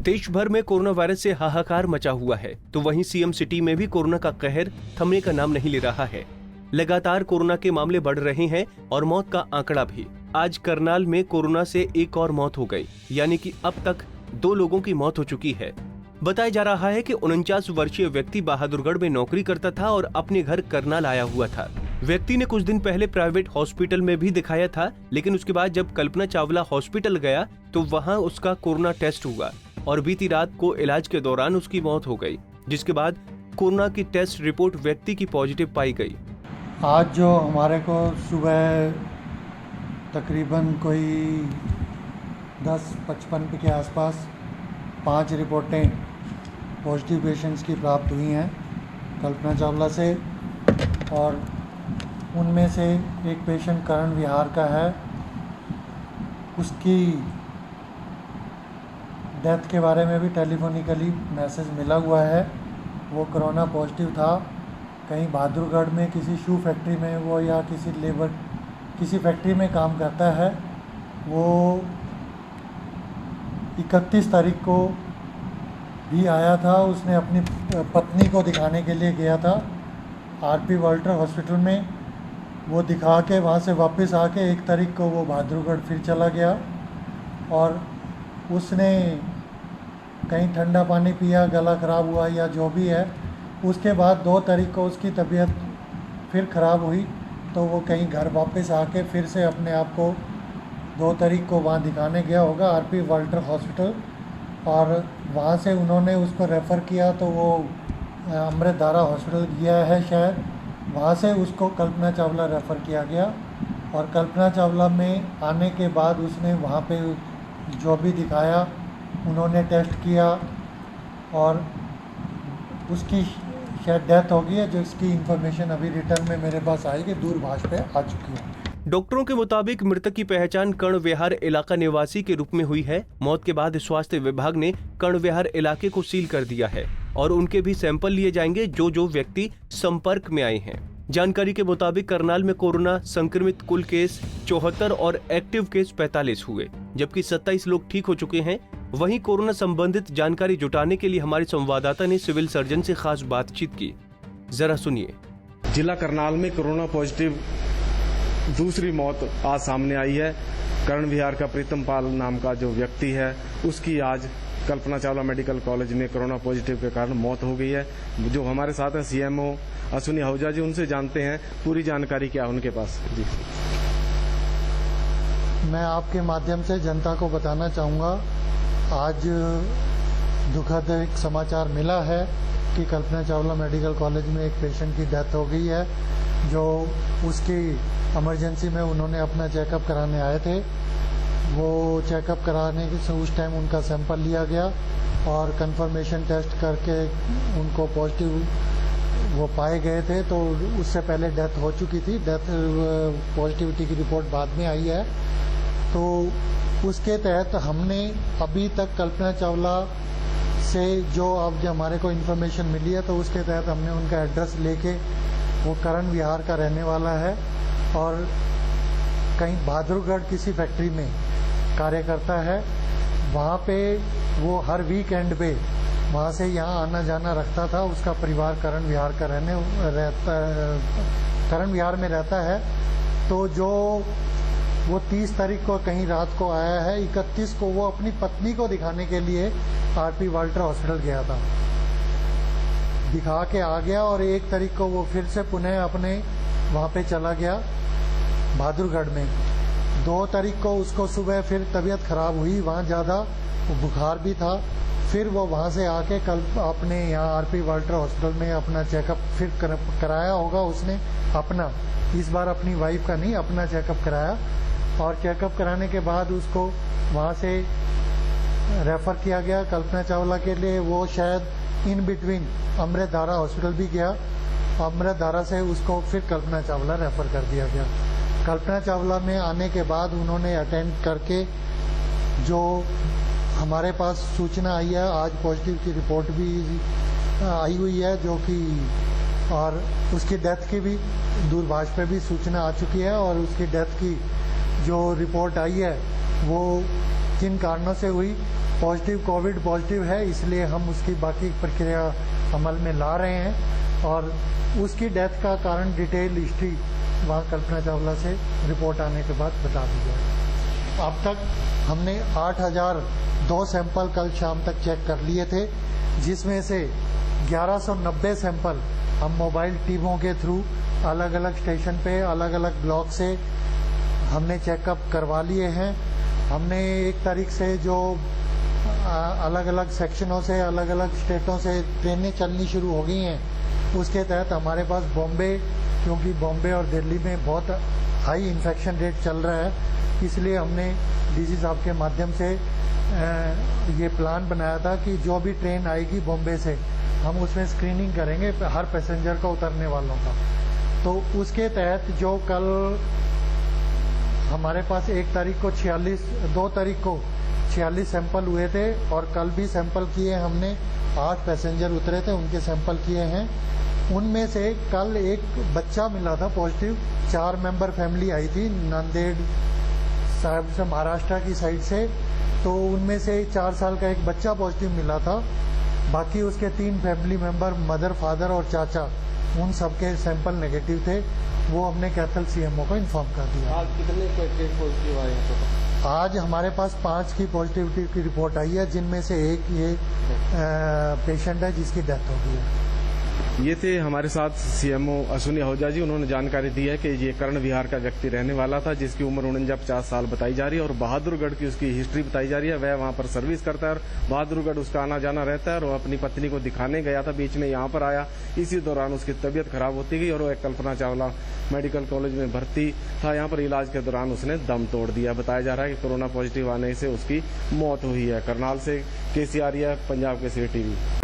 देश भर में कोरोना वायरस से हाहाकार मचा हुआ है, तो वहीं सीएम सिटी में भी कोरोना का कहर थमने का नाम नहीं ले रहा है। लगातार कोरोना के मामले बढ़ रहे हैं और मौत का आंकड़ा भी। आज करनाल में कोरोना से एक और मौत हो गई, यानी कि अब तक 2 लोगों की मौत हो चुकी है। बताया जा रहा है कि 49 वर्षीय व्यक्ति बहादुरगढ़ में नौकरी करता था और अपने घर करनाल आया हुआ था। व्यक्ति ने कुछ दिन पहले प्राइवेट हॉस्पिटल में भी दिखाया था, लेकिन उसके बाद जब कल्पना चावला हॉस्पिटल गया तो वहां उसका कोरोना टेस्ट हुआ और बीती रात को इलाज के दौरान उसकी मौत हो गई, जिसके बाद कोरोना की टेस्ट रिपोर्ट व्यक्ति की पॉजिटिव पाई गई। आज जो हमारे को सुबह तकरीबन कोई 10:55 के आसपास 5 रिपोर्टें पॉजिटिव पेशेंट्स की प्राप्त हुई हैं कल्पना चावला से, और उनमें से एक पेशेंट करण विहार का है। उसकी डेथ के बारे में भी टेलीफोनिकली मैसेज मिला हुआ है। वो कोरोना पॉजिटिव था। कहीं बहादुरगढ़ में किसी शू फैक्ट्री में वो या किसी फैक्ट्री में काम करता है। वो 31 तारीख को भी आया था। उसने अपनी पत्नी को दिखाने के लिए गया था आरपी वाल्टर हॉस्पिटल में। वो दिखा के वहाँ से वापस आके 1 तारीख को वो बहादुरगढ़ फिर चला गया और उसने कहीं ठंडा पानी पिया, गला ख़राब हुआ या जो भी है। उसके बाद 2 तारीख को उसकी तबीयत फिर ख़राब हुई तो वो कहीं घर वापस आके फिर से अपने आप को 2 तारीख को वहाँ दिखाने गया होगा आरपी वाल्टर हॉस्पिटल, और वहाँ से उन्होंने उसको रेफ़र किया तो वो अमृतधारा हॉस्पिटल गया है शायद। वहाँ से उसको कल्पना चावला रेफ़र किया गया और कल्पना चावला में आने के बाद उसने वहाँ पे जो भी दिखाया उन्होंने टेस्ट किया और उसकी शायद डेथ हो गई है, जो इसकी इन्फॉर्मेशन अभी रिटर्न में मेरे पास आएगी, दूरभाष पे आ चुकी है। डॉक्टरों के मुताबिक मृतक की पहचान कर्ण विहार इलाका निवासी के रूप में हुई है। मौत के बाद स्वास्थ्य विभाग ने कर्ण विहार इलाके को सील कर दिया है और उनके भी सैंपल लिए जाएंगे जो व्यक्ति संपर्क में आए हैं। जानकारी के मुताबिक करनाल में कोरोना संक्रमित कुल केस 74 और एक्टिव केस 45 हुए, जबकि 27 लोग ठीक हो चुके हैं। वहीं कोरोना संबंधित जानकारी जुटाने के लिए हमारे संवाददाता ने सिविल सर्जन से खास बातचीत की। जरा सुनिए। जिला करनाल में कोरोना पॉजिटिव दूसरी मौत आज सामने आई है। कर्ण विहार का प्रीतम पाल नाम का जो व्यक्ति है उसकी आज कल्पना चावला मेडिकल कॉलेज में कोरोना पॉजिटिव के कारण मौत हो गई है। जो हमारे साथ है सीएमओ अश्विनी आहूजा जी, उनसे जानते हैं पूरी जानकारी क्या है उनके पास। जी, मैं आपके माध्यम से जनता को बताना चाहूँगा, आज दुखद एक समाचार मिला है कि कल्पना चावला मेडिकल कॉलेज में एक पेशेंट की डेथ हो गई है। जो उसकी इमरजेंसी में उन्होंने अपना चेकअप कराने आए थे, वो चेकअप कराने से उस टाइम उनका सैंपल लिया गया और कंफर्मेशन टेस्ट करके उनको पॉजिटिव वो पाए गए थे। तो उससे पहले डेथ हो चुकी थी। डेथ पॉजिटिविटी की रिपोर्ट बाद में आई है। तो उसके तहत हमने अभी तक कल्पना चावला से जो अब हमारे को इन्फॉर्मेशन मिली है, तो उसके तहत हमने उनका एड्रेस लेके, वो करण विहार का रहने वाला है और कहीं बहादुरगढ़ किसी फैक्ट्री में कार्य करता है। वहाँ पे वो हर वीकेंड पे वहाँ से यहाँ आना जाना रखता था। उसका परिवार करण विहार का करण विहार में रहता है। तो जो वो 30 तारीख को कहीं रात को आया है, 31 को वो अपनी पत्नी को दिखाने के लिए आरपी वाल्टर हॉस्पिटल गया था, दिखा के आ गया और 1 तारीख को वो फिर से पुनः अपने वहाँ पे चला गया बहादुरगढ़ में। 2 तारीख को उसको सुबह फिर तबीयत खराब हुई, वहाँ ज़्यादा बुखार भी था। फिर वो वहाँ से आके कल अपने यहाँ आरपी वाल्टर हॉस्पिटल में अपना चेकअप फिर कराया होगा उसने अपना, इस बार अपनी वाइफ का नहीं, अपना चेकअप कराया। और चेकअप कराने के बाद उसको वहाँ से रेफ़र किया गया कल्पना चावला के लिए। वो शायद इन बिटवीन अमृतधारा हॉस्पिटल भी गया। अमृतधारा से उसको फिर कल्पना चावला रेफ़र कर दिया गया। कल्पना चावला में आने के बाद उन्होंने अटेंड करके जो हमारे पास सूचना आई है, आज पॉजिटिव की रिपोर्ट भी आई हुई है, जो कि और उसकी डेथ की भी दूरभाष पे भी सूचना आ चुकी है। और उसकी डेथ की जो रिपोर्ट आई है वो किन कारणों से हुई पॉजिटिव कोविड पॉजिटिव है, इसलिए हम उसकी बाकी प्रक्रिया अमल में ला रहे हैं और उसकी डेथ का कारण डिटेल हिस्ट्री वहाँ कल्पना चावला से रिपोर्ट आने के बाद बता दी जाए। अब तक हमने 8002 सैंपल कल शाम तक चेक कर लिए थे, जिसमें से 1190 सैंपल हम मोबाइल टीमों के थ्रू अलग अलग स्टेशन पे अलग अलग ब्लॉक से हमने चेकअप करवा लिए हैं। हमने 1 तारीख से जो अलग अलग सेक्शनों से अलग अलग स्टेटों से ट्रेनें चलनी शुरू हो गई हैं, उसके तहत हमारे पास बॉम्बे, क्योंकि बॉम्बे और दिल्ली में बहुत हाई इन्फेक्शन रेट चल रहा है, इसलिए हमने डीजी साहब के माध्यम से ये प्लान बनाया था कि जो भी ट्रेन आएगी बॉम्बे से हम उसमें स्क्रीनिंग करेंगे हर पैसेंजर का, उतरने वालों का। तो उसके तहत जो कल हमारे पास 1 तारीख को 2 तारीख को 46 सैंपल हुए थे और कल भी सैंपल किए हमने, 8 पैसेंजर उतरे थे, उनके सैंपल किए हैं। उनमें से कल एक बच्चा मिला था पॉजिटिव, 4 मेंबर फैमिली आई थी नांदेड़ साहब से, महाराष्ट्र की साइड से, तो उनमें से 4 साल का एक बच्चा पॉजिटिव मिला था। बाकी उसके 3 फैमिली मेंबर, मदर, फादर और चाचा, उन सबके सैंपल नेगेटिव थे। वो हमने कैथल सीएमओ को इन्फॉर्म कर दिया। आज कितने केस पॉजिटिव आए हैं? आज हमारे पास 5 की पॉजिटिविटी की रिपोर्ट आई है, जिनमें से एक ये पेशेंट है जिसकी डेथ हो गई है। ये थे हमारे साथ सीएमओ अश्विनी आहूजा जी। उन्होंने जानकारी दी है कि ये कर्ण विहार का व्यक्ति रहने वाला था, जिसकी उम्र 49-50 साल बताई जा रही है और बहादुरगढ़ की उसकी हिस्ट्री बताई जा रही है। वह वहां पर सर्विस करता है और बहादुरगढ़ उसका आना जाना रहता है और वो अपनी पत्नी को दिखाने गया था, बीच में यहाँ पर आया। इसी दौरान उसकी तबीयत खराब होती गई और वो कल्पना चावला मेडिकल कॉलेज में भर्ती था। यहाँ पर इलाज के दौरान उसने दम तोड़ दिया। बताया जा रहा है कि कोरोना पॉजिटिव आने से उसकी मौत हुई है। करनाल से KC आर्य, पंजाब केसरी टीवी।